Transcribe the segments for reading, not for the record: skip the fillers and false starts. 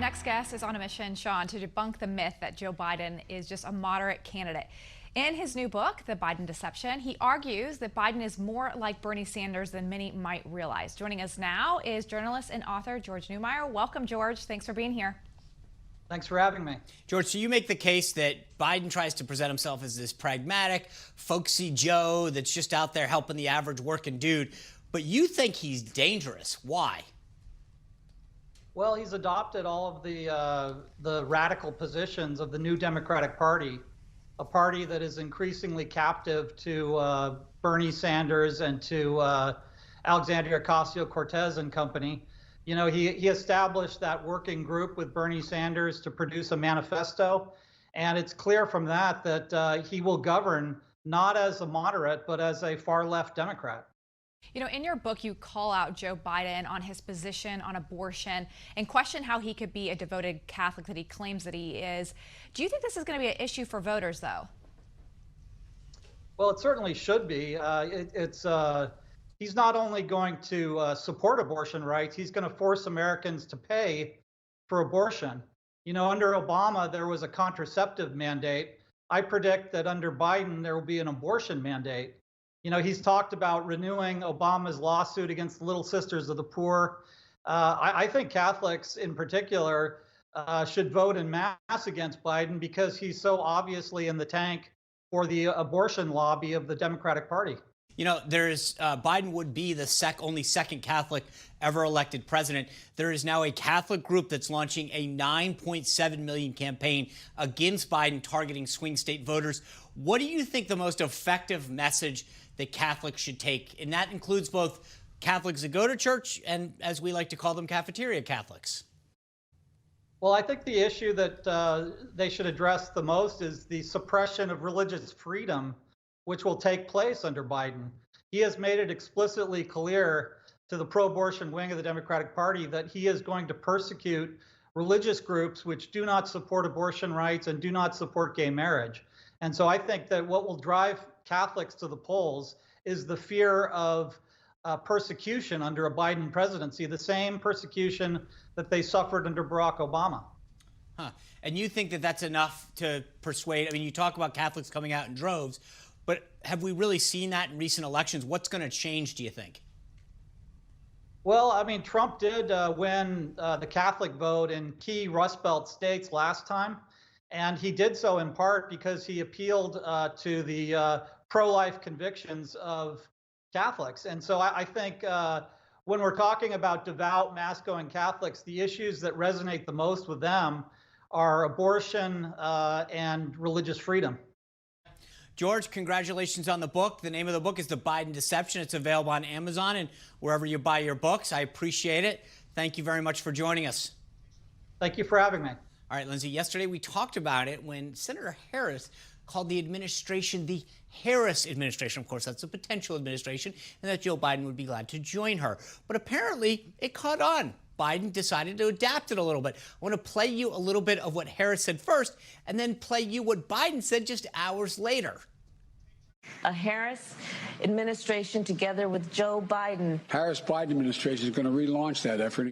next guest is on a mission, Sean, to debunk the myth that Joe Biden is just a moderate candidate. In his new book, The Biden Deception, he argues that Biden is more like Bernie Sanders than many might realize. Joining us now is journalist and author George Neumayr. Welcome, George. Thanks for being here. Thanks for having me. George, so you make the case that Biden tries to present himself as this pragmatic, folksy Joe that's just out there helping the average working dude, but you think he's dangerous. Why? Well, he's adopted all of the radical positions of the new Democratic Party, a party that is increasingly captive to Bernie Sanders and to Alexandria Ocasio-Cortez and company. You know, he established that working group with Bernie Sanders to produce a manifesto, and it's clear from that that he will govern not as a moderate, but as a far-left Democrat. You know, in your book, you call out Joe Biden on his position on abortion and question how he could be a devoted Catholic that he claims that he is. Do you think this is going to be an issue for voters, though? Well, it certainly should be. He's not only going to support abortion rights, he's going to force Americans to pay for abortion. You know, under Obama, there was a contraceptive mandate. I predict that under Biden, there will be an abortion mandate. You know, he's talked about renewing Obama's lawsuit against the Little Sisters of the Poor. I think Catholics in particular should vote en masse against Biden because he's so obviously in the tank for the abortion lobby of the Democratic Party. You know, Biden would be the only second Catholic ever elected president. There is now a Catholic group that's launching a 9.7 million campaign against Biden, targeting swing state voters. What do you think the most effective message that Catholics should take? And that includes both Catholics that go to church and, as we like to call them, cafeteria Catholics. Well, I think the issue that they should address the most is the suppression of religious freedom, which will take place under Biden. He has made it explicitly clear to the pro-abortion wing of the Democratic Party that he is going to persecute religious groups which do not support abortion rights and do not support gay marriage. And so I think that what will drive Catholics to the polls is the fear of persecution under a Biden presidency, the same persecution that they suffered under Barack Obama. Huh. And you think that that's enough to persuade? I mean, you talk about Catholics coming out in droves, but have we really seen that in recent elections? What's going to change, do you think? Well, I mean, Trump did win the Catholic vote in key Rust Belt states last time. And he did so in part because he appealed to the pro-life convictions of Catholics. And so I think when we're talking about devout mass-going Catholics, the issues that resonate the most with them are abortion and religious freedom. George, congratulations on the book. The name of the book is The Biden Deception. It's available on Amazon and wherever you buy your books. I appreciate it. Thank you very much for joining us. Thank you for having me. All right, Lindsay, yesterday we talked about it when Senator Harris called the administration the Harris administration. Of course, that's a potential administration, and that Joe Biden would be glad to join her. But apparently, it caught on. Biden decided to adapt it a little bit. I want to play you a little bit of what Harris said first, and then play you what Biden said just hours later. A Harris administration together with Joe Biden. Harris-Biden administration is going to relaunch that effort.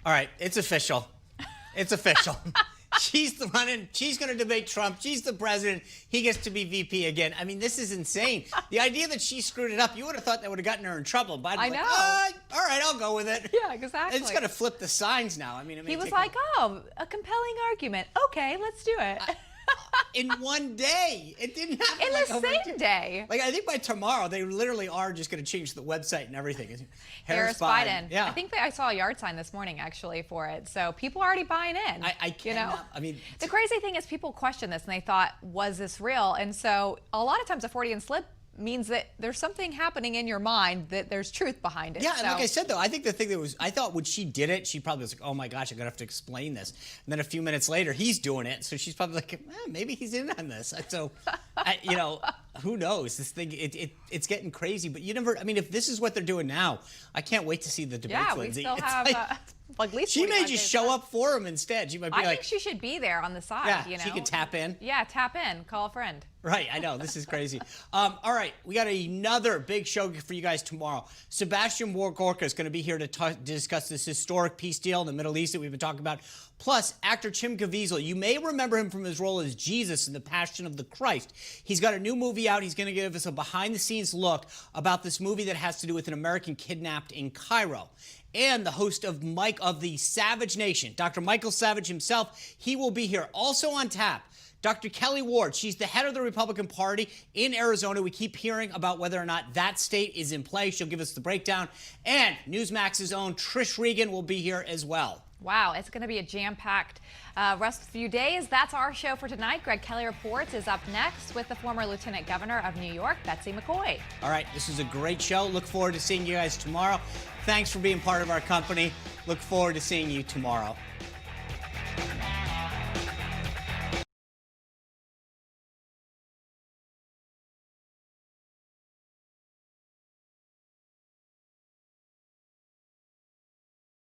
All right, it's official. It's official. She's running. She's going to debate Trump. She's the president. He gets to be VP again. I mean, this is insane. The idea that she screwed it up, you would have thought that would have gotten her in trouble. Biden's I know. Like, all right, I'll go with it. Yeah, exactly. It's going to flip the signs now. I mean, he was like, oh, a compelling argument. Okay, let's do it. In one day. It didn't happen. In like the same day. Like, I think by tomorrow, they literally are just going to change the website and everything. Harris Biden. Yeah. I think I saw a yard sign this morning, actually, for it. So people are already buying in. I cannot. I mean, the crazy thing is people question this and they thought, was this real? And so a lot of times a Freudian slip means that there's something happening in your mind, that there's truth behind it. Yeah, and like I said, though, I think the thing that was, I thought when she did it, she probably was like, oh my gosh, I'm going to have to explain this. And then a few minutes later, he's doing it. So she's probably like, maybe he's in on this. So, you know, Who knows? This thing, it's getting crazy. But you never, I mean, if this is what they're doing now, I can't wait to see the debates, Yeah, we Lindsay. still It's have like, at least she may 45 just days show left. up for him instead. She might be I like, think she should be there on the side. yeah, You know? she could tap in. Yeah, tap in. Call a friend. Right, I know. This is crazy. All right, we got another big show for you guys tomorrow. Sebastian Gorka is going to be here to discuss this historic peace deal in the Middle East that we've been talking about. Plus, actor Jim Caviezel. You may remember him from his role as Jesus in The Passion of the Christ. He's got a new movie out. He's going to give us a behind-the-scenes look about this movie that has to do with an American kidnapped in Cairo. And the host of the Savage Nation, Dr. Michael Savage himself, he will be here. Also on tap, Dr. Kelly Ward. She's the head of the Republican Party in Arizona. We keep hearing about whether or not that state is in play. She'll give us the breakdown. And Newsmax's own Trish Regan will be here as well. Wow, it's going to be a jam-packed rest of a few days. That's our show for tonight. Greg Kelly Reports is up next with the former Lieutenant Governor of New York, Betsy McCoy. All right, this is a great show. Look forward to seeing you guys tomorrow. Thanks for being part of our company. Look forward to seeing you tomorrow.